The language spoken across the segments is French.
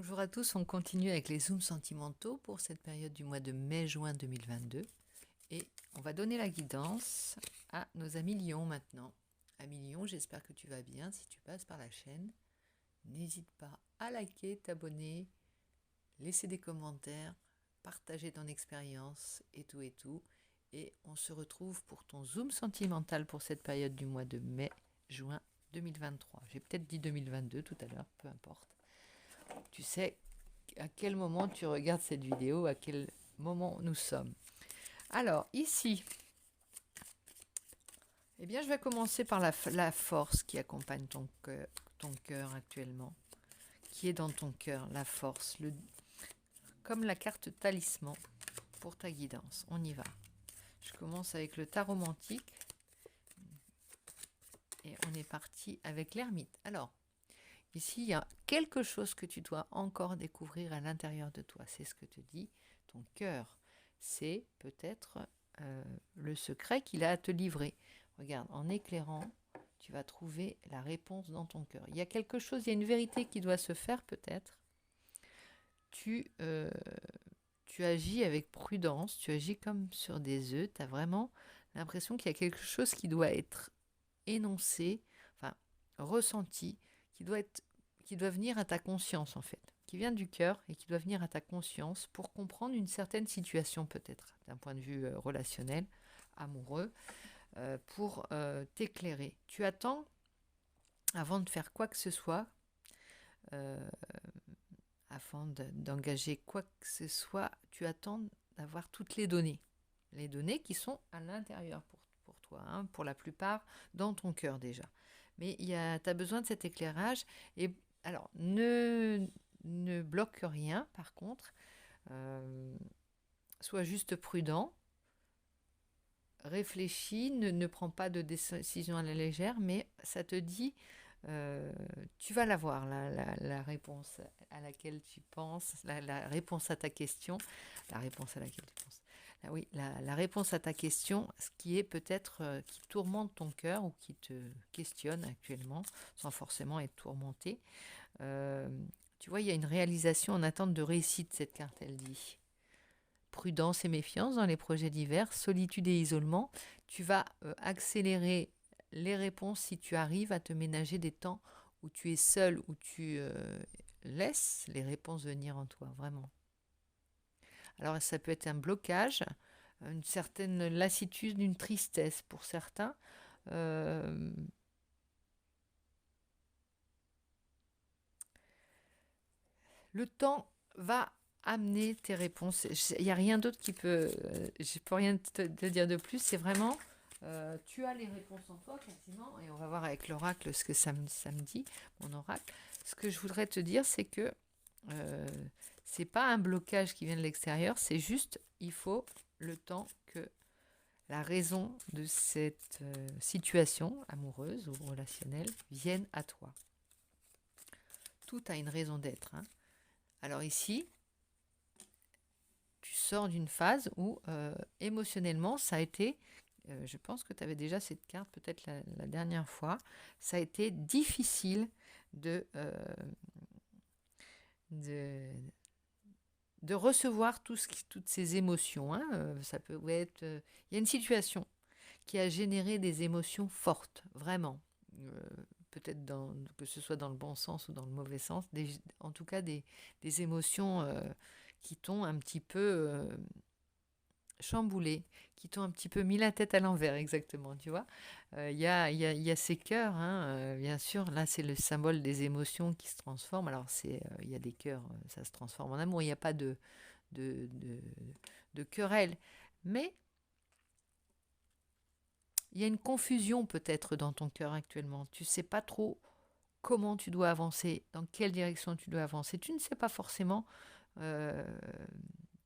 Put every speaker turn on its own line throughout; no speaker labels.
Bonjour à tous, on continue avec les zooms sentimentaux pour cette période du mois de mai-juin 2022 et on va donner la guidance à nos amis lions maintenant. Amis lions, j'espère que tu vas bien. Si tu passes par la chaîne, n'hésite pas à liker, t'abonner, laisser des commentaires, partager ton expérience et tout et tout. Et on se retrouve pour ton zoom sentimental pour cette période du mois de mai-juin 2023. J'ai peut-être dit 2022 tout à l'heure, peu importe. Tu sais à quel moment tu regardes cette vidéo, à quel moment nous sommes. Alors, ici, eh bien, je vais commencer par la force qui accompagne ton cœur actuellement, qui est dans ton cœur, la force, comme la carte talisman pour ta guidance. On y va. Je commence avec le tarot romantique et on est parti avec l'ermite. Alors, ici, il y a quelque chose que tu dois encore découvrir à l'intérieur de toi. C'est ce que te dit ton cœur. C'est peut-être le secret qu'il a à te livrer. Regarde, en éclairant, tu vas trouver la réponse dans ton cœur. Il y a quelque chose, il y a une vérité qui doit se faire peut-être. Tu agis avec prudence, tu agis comme sur des œufs. Tu as vraiment l'impression qu'il y a quelque chose qui doit être énoncé, enfin ressenti, qui doit venir à ta conscience en fait, qui vient du cœur et qui doit venir à ta conscience pour comprendre une certaine situation peut-être, d'un point de vue relationnel, amoureux, pour t'éclairer. Tu attends, avant de faire quoi que ce soit, euh, avant d'engager quoi que ce soit, tu attends d'avoir toutes les données qui sont à l'intérieur pour toi, hein, pour la plupart dans ton cœur déjà. Mais tu as besoin de cet éclairage. Et alors, ne bloque rien, par contre. Sois juste prudent. Réfléchis, ne prends pas de décision à la légère, mais ça te dit, tu vas l'avoir, la réponse à laquelle tu penses, la réponse à ta question, la réponse à laquelle tu penses. Ah oui, la réponse à ta question, ce qui est peut-être qui tourmente ton cœur ou qui te questionne actuellement, sans forcément être tourmenté. Tu vois, il y a une réalisation en attente de réussite, cette carte, elle dit. Prudence et méfiance dans les projets divers, solitude et isolement. Tu vas accélérer les réponses si tu arrives à te ménager des temps où tu es seul, où tu laisses les réponses venir en toi, vraiment. Alors ça peut être un blocage, une certaine lassitude, une tristesse pour certains. Le temps va amener tes réponses. Il n'y a rien d'autre qui peut... je ne peux rien te dire de plus. C'est vraiment... tu as les réponses en toi quasiment. Et on va voir avec l'oracle ce que ça me dit, mon oracle. Ce que je voudrais te dire, c'est que c'est pas un blocage qui vient de l'extérieur. C'est juste, il faut le temps que la raison de cette situation amoureuse ou relationnelle vienne à toi. Tout a une raison d'être, hein. Alors ici, tu sors d'une phase où émotionnellement, ça a été, je pense que tu avais déjà cette carte peut-être la dernière fois, ça a été difficile de, de, de recevoir toutes ces émotions, hein. Ça peut être, il y a une situation qui a généré des émotions fortes, vraiment. Peut-être que ce soit dans le bon sens ou dans le mauvais sens, en tout cas des émotions qui t'ont un petit peu chamboulé, qui t'ont un petit peu mis la tête à l'envers, exactement, tu vois. Y a ces cœurs, hein, bien sûr, là c'est le symbole des émotions qui se transforment. Alors il y a des cœurs, ça se transforme en amour, il n'y a pas de, de, de querelle, mais il y a une confusion peut-être dans ton cœur actuellement. Tu ne sais pas trop comment tu dois avancer, dans quelle direction tu dois avancer. Tu ne sais pas forcément, tu ne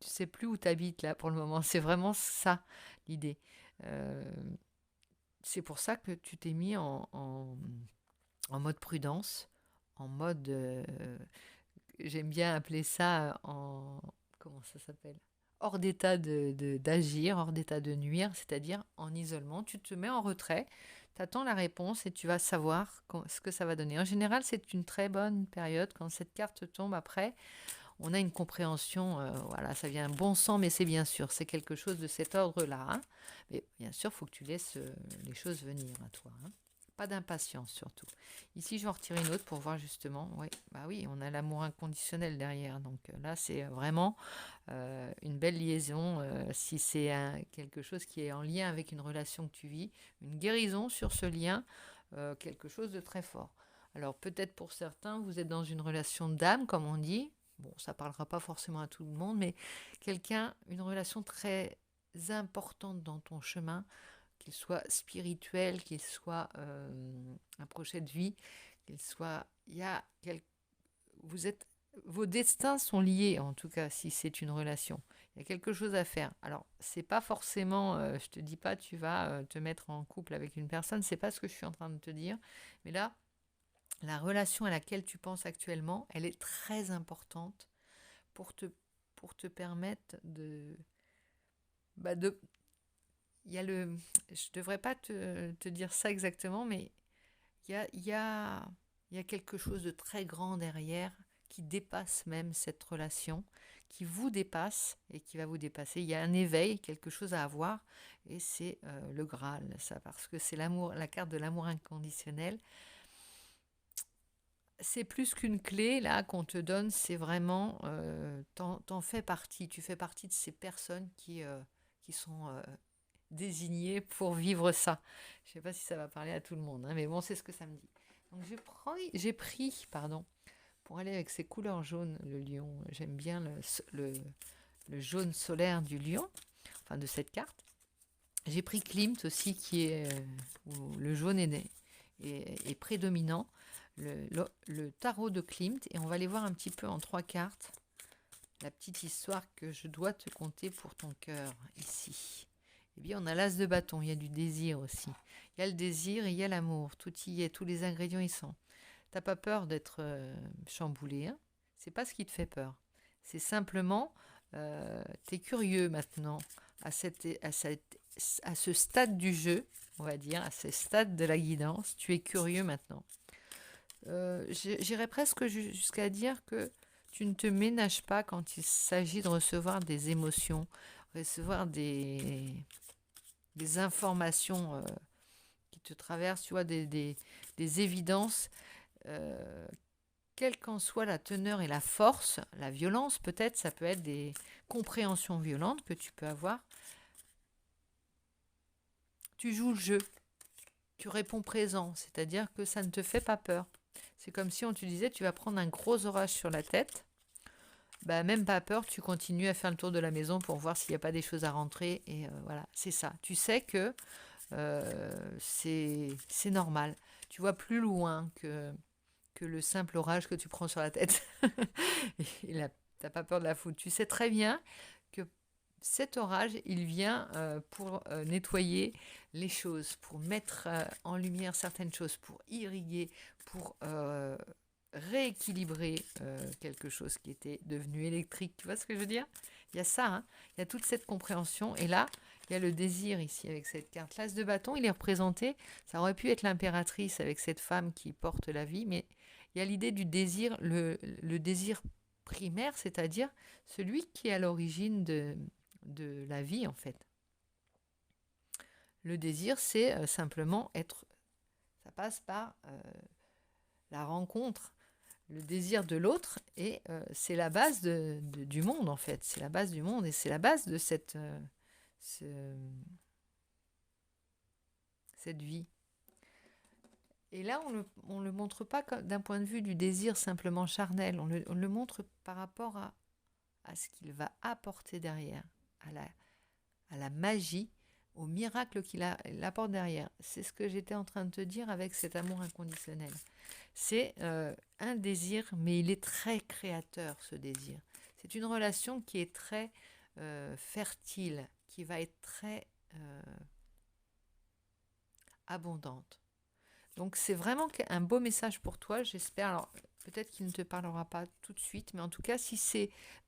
sais plus où tu habites là pour le moment. C'est vraiment ça l'idée. C'est pour ça que tu t'es mis en mode prudence, en mode, j'aime bien appeler ça comment ça s'appelle, hors d'état d'agir, hors d'état de nuire, c'est-à-dire en isolement. Tu te mets en retrait, tu attends la réponse et tu vas savoir ce que ça va donner. En général, c'est une très bonne période. Quand cette carte tombe après, on a une compréhension, voilà, ça vient bon sang, mais c'est bien sûr, c'est quelque chose de cet ordre-là. Hein. Mais bien sûr, il faut que tu laisses les choses venir à toi. Hein. Pas d'impatience surtout. Ici, je vais en retirer une autre pour voir justement. Oui, bah oui, on a l'amour inconditionnel derrière. Donc là, c'est vraiment une belle liaison. Si c'est quelque chose qui est en lien avec une relation que tu vis, une guérison sur ce lien, quelque chose de très fort. Alors peut-être pour certains, vous êtes dans une relation d'âme, comme on dit. Bon, ça parlera pas forcément à tout le monde, mais une relation très importante dans ton chemin, qu'il soit spirituel, qu'il soit un projet de vie, qu'il soit, vous êtes, vos destins sont liés, en tout cas, si c'est une relation. Il y a quelque chose à faire. Alors, c'est pas forcément, je te dis pas, tu vas te mettre en couple avec une personne, c'est pas ce que je suis en train de te dire, mais là, la relation à laquelle tu penses actuellement, elle est très importante pour te permettre de il y a je devrais pas te dire ça exactement, mais il y a quelque chose de très grand derrière qui dépasse même cette relation, qui vous dépasse et qui va vous dépasser. Il y a un éveil, quelque chose à avoir, et c'est le Graal, ça, parce que c'est l'amour, la carte de l'amour inconditionnel. C'est plus qu'une clé là qu'on te donne, c'est vraiment, t'en fais partie, tu fais partie de ces personnes qui sont désignées pour vivre ça. Je ne sais pas si ça va parler à tout le monde, hein, mais bon, c'est ce que ça me dit. Donc j'ai pris, pardon, pour aller avec ces couleurs jaunes, le lion, j'aime bien le jaune solaire du lion, enfin de cette carte. J'ai pris Klimt aussi, qui est où le jaune est prédominant. Le tarot de Klimt, et on va aller voir un petit peu en 3 cartes la petite histoire que je dois te conter pour ton cœur ici. Eh bien, on a l'as de bâton, il y a du désir aussi. Il y a le désir et il y a l'amour, tout y est, tous les ingrédients y sont. T'as pas peur d'être chamboulé, hein, c'est pas ce qui te fait peur. C'est simplement, t'es curieux maintenant à ce stade du jeu, on va dire, à ce stade de la guidance, tu es curieux maintenant. J'irais presque jusqu'à dire que tu ne te ménages pas quand il s'agit de recevoir des émotions, recevoir des informations qui te traversent, tu vois, des évidences, euh, quelle qu'en soit la teneur et la force, la violence peut-être, ça peut être des compréhensions violentes que tu peux avoir. Tu joues le jeu, tu réponds présent, c'est-à-dire que ça ne te fait pas peur. C'est comme si on te disait, tu vas prendre un gros orage sur la tête. Bah, même pas peur, tu continues à faire le tour de la maison pour voir s'il n'y a pas des choses à rentrer. Et voilà, c'est ça. Tu sais que c'est normal. Tu vois plus loin que le simple orage que tu prends sur la tête. Et là, tu n'as pas peur de la foudre. Tu sais très bien que cet orage, il vient pour nettoyer les choses, pour mettre en lumière certaines choses, pour irriguer, pour rééquilibrer quelque chose qui était devenu électrique. Tu vois ce que je veux dire? Il y a ça, hein, il y a toute cette compréhension. Et là, il y a le désir ici avec cette carte. L'as de bâton, il est représenté. Ça aurait pu être l'impératrice avec cette femme qui porte la vie, mais il y a l'idée du désir, le désir primaire, c'est-à-dire celui qui est à l'origine de la vie, en fait. Le désir, c'est simplement être. Ça passe par la rencontre, le désir de l'autre, et c'est la base du monde, en fait. C'est la base du monde, et c'est la base de cette vie. Et là, on le montre pas d'un point de vue du désir simplement charnel, on le montre par rapport à ce qu'il va apporter derrière, à la magie, au miracle qu'il apporte derrière. C'est ce que j'étais en train de te dire avec cet amour inconditionnel. C'est un désir, mais il est très créateur, ce désir. C'est une relation qui est très fertile, qui va être très abondante. Donc c'est vraiment un beau message pour toi, j'espère. Alors peut-être qu'il ne te parlera pas tout de suite, mais en tout cas,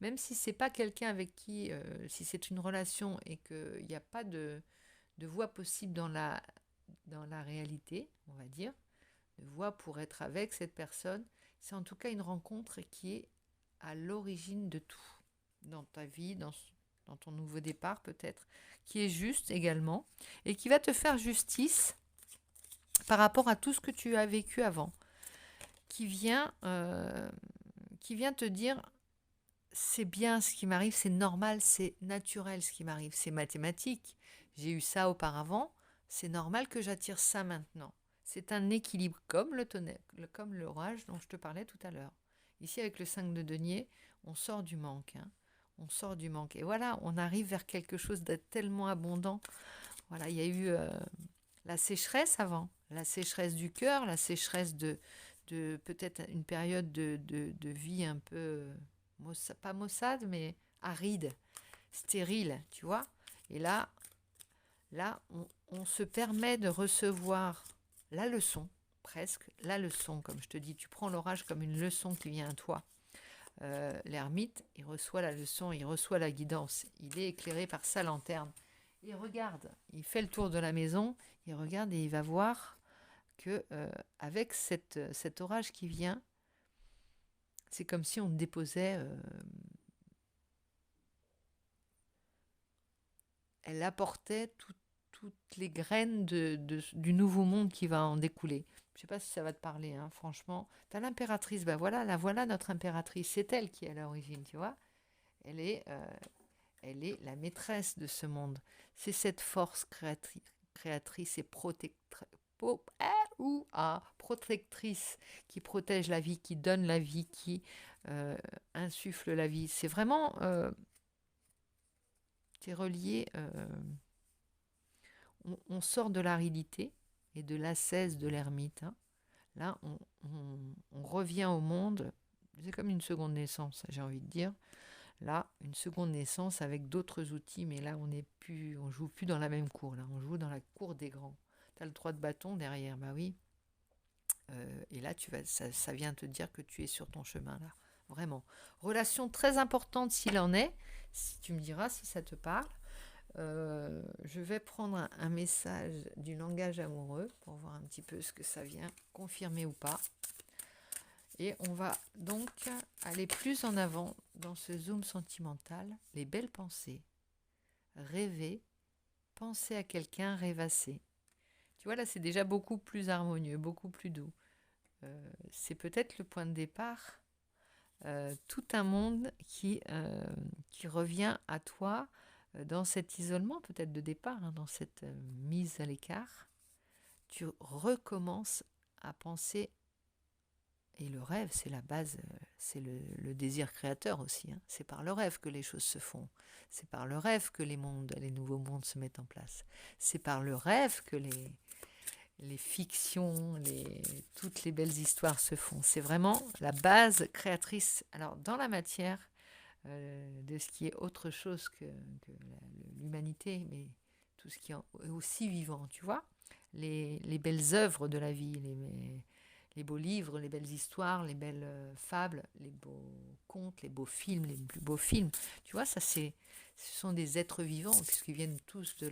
même si c'est pas quelqu'un avec qui, si c'est une relation et qu'il n'y a pas de voie possible dans la réalité, on va dire, de voie pour être avec cette personne, c'est en tout cas une rencontre qui est à l'origine de tout, dans ta vie, dans ton nouveau départ peut-être, qui est juste également, et qui va te faire justice par rapport à tout ce que tu as vécu avant, qui vient te dire c'est bien ce qui m'arrive, c'est normal, c'est naturel ce qui m'arrive, c'est mathématique, j'ai eu ça auparavant, c'est normal que j'attire ça maintenant. C'est un équilibre comme le tonnerre, comme l'orage dont je te parlais tout à l'heure. Ici avec le 5 de denier, on sort du manque, hein. On sort du manque. Et voilà, on arrive vers quelque chose de tellement abondant. Voilà, il y a eu la sécheresse avant, la sécheresse du cœur, la sécheresse de peut-être une période de vie un peu, pas maussade, mais aride, stérile, tu vois. Et là on se permet de recevoir la leçon, presque la leçon, comme je te dis, tu prends l'orage comme une leçon qui vient à toi. L'ermite, il reçoit la leçon, il reçoit la guidance, il est éclairé par sa lanterne. Il regarde, il fait le tour de la maison, il regarde et il va voir que avec cet orage qui vient, c'est comme si on déposait, elle apportait toutes les graines du nouveau monde qui va en découler. Je ne sais pas si ça va te parler, hein, franchement. Tu as l'impératrice, ben voilà notre impératrice, c'est elle qui est à l'origine, tu vois. Elle est, euh, elle est la maîtresse de ce monde. C'est cette force créatrice et protectrice qui protège la vie, qui donne la vie, qui insuffle la vie. C'est vraiment, c'est relié, on sort de l'aridité et de l'ascèse de l'ermite, hein. Là, on revient au monde, c'est comme une seconde naissance, j'ai envie de dire. Là, une seconde naissance avec d'autres outils, mais là, on joue plus dans la même cour. Là, on joue dans la cour des grands. Tu as le 3 de bâton derrière, bah oui. Et là, ça vient te dire que tu es sur ton chemin, là. Vraiment. Relation très importante s'il en est. Si tu me diras si ça te parle. Je vais prendre un message du langage amoureux pour voir un petit peu ce que ça vient confirmer ou pas. Et on va donc aller plus en avant dans ce zoom sentimental. Les belles pensées. Rêver. Penser à quelqu'un, rêvasser. Tu vois, là, c'est déjà beaucoup plus harmonieux, beaucoup plus doux. C'est peut-être le point de départ. Tout un monde qui revient à toi dans cet isolement, peut-être de départ, hein, dans cette mise à l'écart. Tu recommences à penser. Et le rêve, c'est la base, c'est le désir créateur aussi, hein. C'est par le rêve que les choses se font. C'est par le rêve que les nouveaux mondes se mettent en place. C'est par le rêve que les fictions, toutes les belles histoires se font. C'est vraiment la base créatrice. Alors, dans la matière de ce qui est autre chose que l'humanité, mais tout ce qui est aussi vivant, tu vois, les belles œuvres de la vie, les beaux livres, les belles histoires, les belles fables, les beaux contes, les beaux films, les plus beaux films. Tu vois, ce sont des êtres vivants, puisqu'ils viennent tous de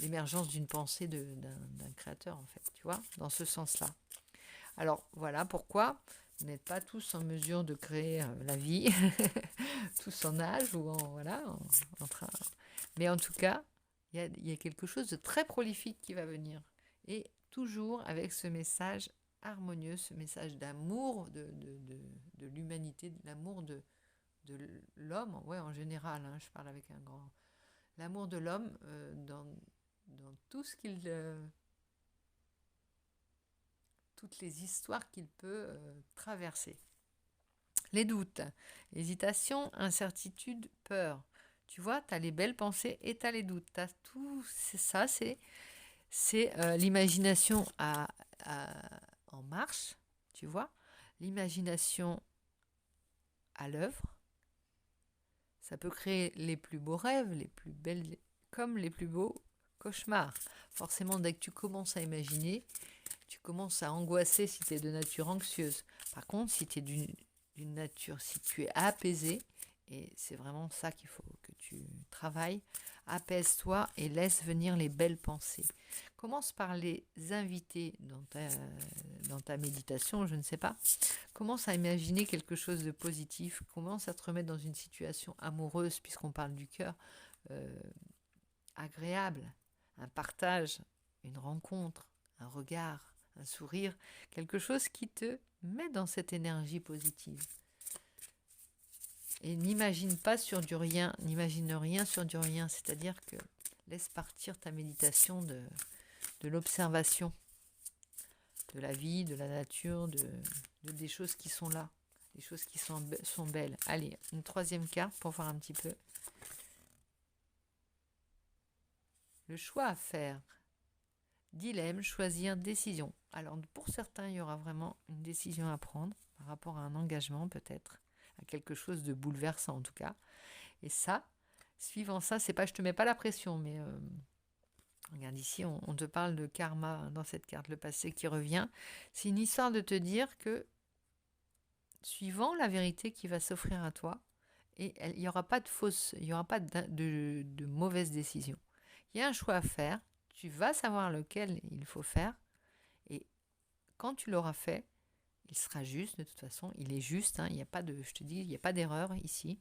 l'émergence d'une pensée d'un créateur, en fait, tu vois, dans ce sens-là. Alors, voilà pourquoi vous n'êtes pas tous en mesure de créer la vie, tous en âge ou en train. Mais en tout cas, il y a quelque chose de très prolifique qui va venir. Et toujours avec ce message harmonieux, ce message d'amour de l'humanité, de l'amour de l'homme, ouais, en général, hein, je parle avec un grand. L'amour de l'homme dans tout ce qu'il. Toutes les histoires qu'il peut traverser. Les doutes, hésitation, incertitude, peur. Tu vois, tu as les belles pensées et tu as les doutes. T'as tout ça, c'est l'imagination en marche, tu vois. L'imagination à l'œuvre. Ça peut créer les plus beaux rêves, les plus belles, comme les plus beaux cauchemars. Forcément, dès que tu commences à imaginer, tu commences à angoisser si tu es de nature anxieuse. Par contre, si tu es d'une nature, si tu es apaisé, et c'est vraiment ça qu'il faut que tu travailles, apaise-toi et laisse venir les belles pensées. Commence par les inviter dans ta méditation, je ne sais pas. Commence à imaginer quelque chose de positif. Commence à te remettre dans une situation amoureuse, puisqu'on parle du cœur, agréable, un partage, une rencontre, un regard, un sourire, quelque chose qui te met dans cette énergie positive. Et n'imagine pas sur du rien, n'imagine rien sur du rien, c'est-à-dire que laisse partir ta méditation de l'observation de la vie, de la nature, des choses qui sont là, des choses qui sont belles. Allez, une troisième carte pour voir un petit peu. Le choix à faire. Dilemme, choisir, décision. Alors pour certains, il y aura vraiment une décision à prendre par rapport à un engagement peut-être, à quelque chose de bouleversant en tout cas. Et ça, suivant ça, c'est pas, je te mets pas la pression, mais regarde ici, on te parle de karma dans cette carte, le passé qui revient. C'est une histoire de te dire que suivant la vérité qui va s'offrir à toi, et il n'y aura pas de fausse, il n'y aura pas de mauvaise décision. Il y a un choix à faire, tu vas savoir lequel il faut faire, et quand tu l'auras fait, il sera juste, de toute façon, il est juste, hein, il n'y a pas de, je te dis, il n'y a pas d'erreur ici.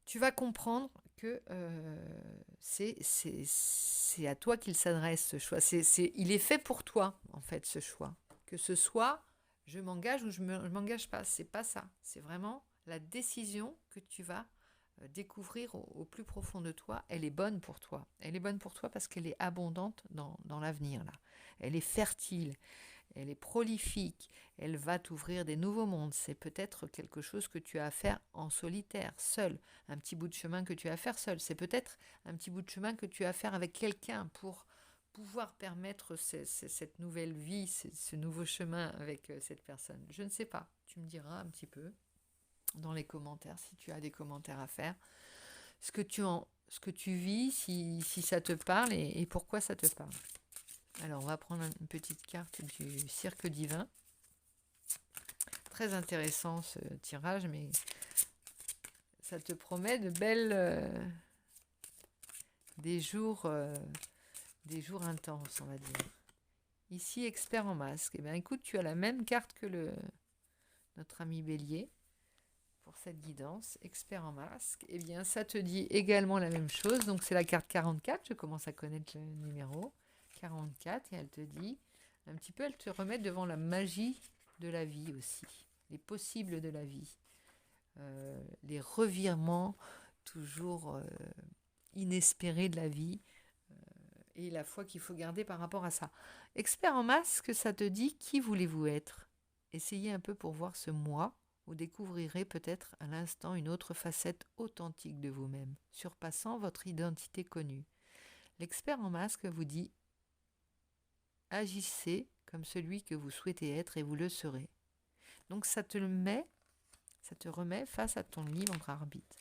Tu vas comprendre que c'est à toi qu'il s'adresse ce choix. Il est fait pour toi, en fait, ce choix. Que ce soit, je m'engage ou je m'engage pas, c'est pas ça. C'est vraiment la décision que tu vas découvrir au plus profond de toi. Elle est bonne pour toi. Elle est bonne pour toi parce qu'elle est abondante dans l'avenir, là. Elle est fertile. Elle est prolifique, elle va t'ouvrir des nouveaux mondes. C'est peut-être quelque chose que tu as à faire en solitaire, seul. Un petit bout de chemin que tu as à faire seul. C'est peut-être un petit bout de chemin que tu as à faire avec quelqu'un pour pouvoir permettre cette nouvelle vie, ce nouveau chemin avec cette personne. Je ne sais pas. Tu me diras un petit peu dans les commentaires si tu as des commentaires à faire. Ce que tu vis, si ça te parle et pourquoi ça te parle. Alors, on va prendre une petite carte du Cirque divin. Très intéressant ce tirage, mais ça te promet de belles... des jours intenses, on va dire. Ici, expert en masque. Eh bien, écoute, tu as la même carte que notre ami Bélier pour cette guidance. Expert en masque. Eh bien, ça te dit également la même chose. Donc, c'est la carte 44. Je commence à connaître le numéro. 44 et elle te dit un petit peu, elle te remet devant la magie de la vie aussi, les possibles de la vie, les revirements toujours inespérés de la vie et la foi qu'il faut garder par rapport à ça. Expert en masque, ça te dit qui voulez-vous être? Essayez un peu pour voir ce mois où découvrirez peut-être à l'instant une autre facette authentique de vous-même, surpassant votre identité connue. L'expert en masque vous dit agissez comme celui que vous souhaitez être et vous le serez. Donc ça te remet face à ton libre arbitre.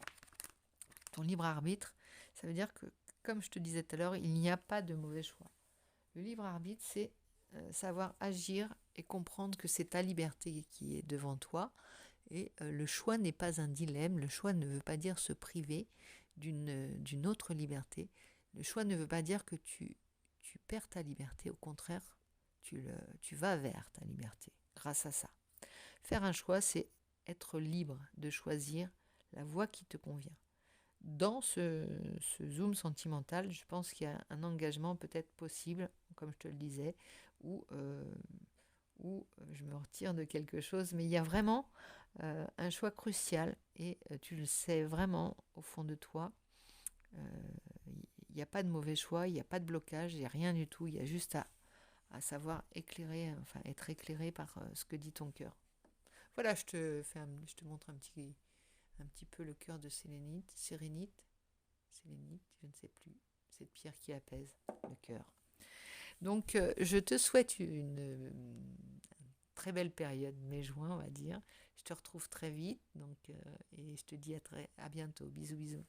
Ton libre arbitre, ça veut dire que, comme je te disais tout à l'heure, il n'y a pas de mauvais choix. Le libre arbitre, c'est savoir agir et comprendre que c'est ta liberté qui est devant toi. Et le choix n'est pas un dilemme. Le choix ne veut pas dire se priver d'une autre liberté. Le choix ne veut pas dire que tu perds ta liberté. Au contraire, tu vas vers ta liberté grâce à ça. Faire un choix, c'est être libre de choisir la voie qui te convient. Dans ce zoom sentimental, je pense qu'il y a un engagement peut-être possible, comme je te le disais, où je me retire de quelque chose, mais il y a vraiment un choix crucial et tu le sais vraiment au fond de toi. Il n'y a pas de mauvais choix, il n'y a pas de blocage, il n'y a rien du tout, il y a juste à savoir être éclairé par ce que dit ton cœur. Voilà, je te montre un petit peu le cœur de Sélénite, je ne sais plus, cette pierre qui apaise le cœur. Donc, je te souhaite une très belle période, mai-juin, on va dire. Je te retrouve très vite, et je te dis à bientôt. Bisous, bisous.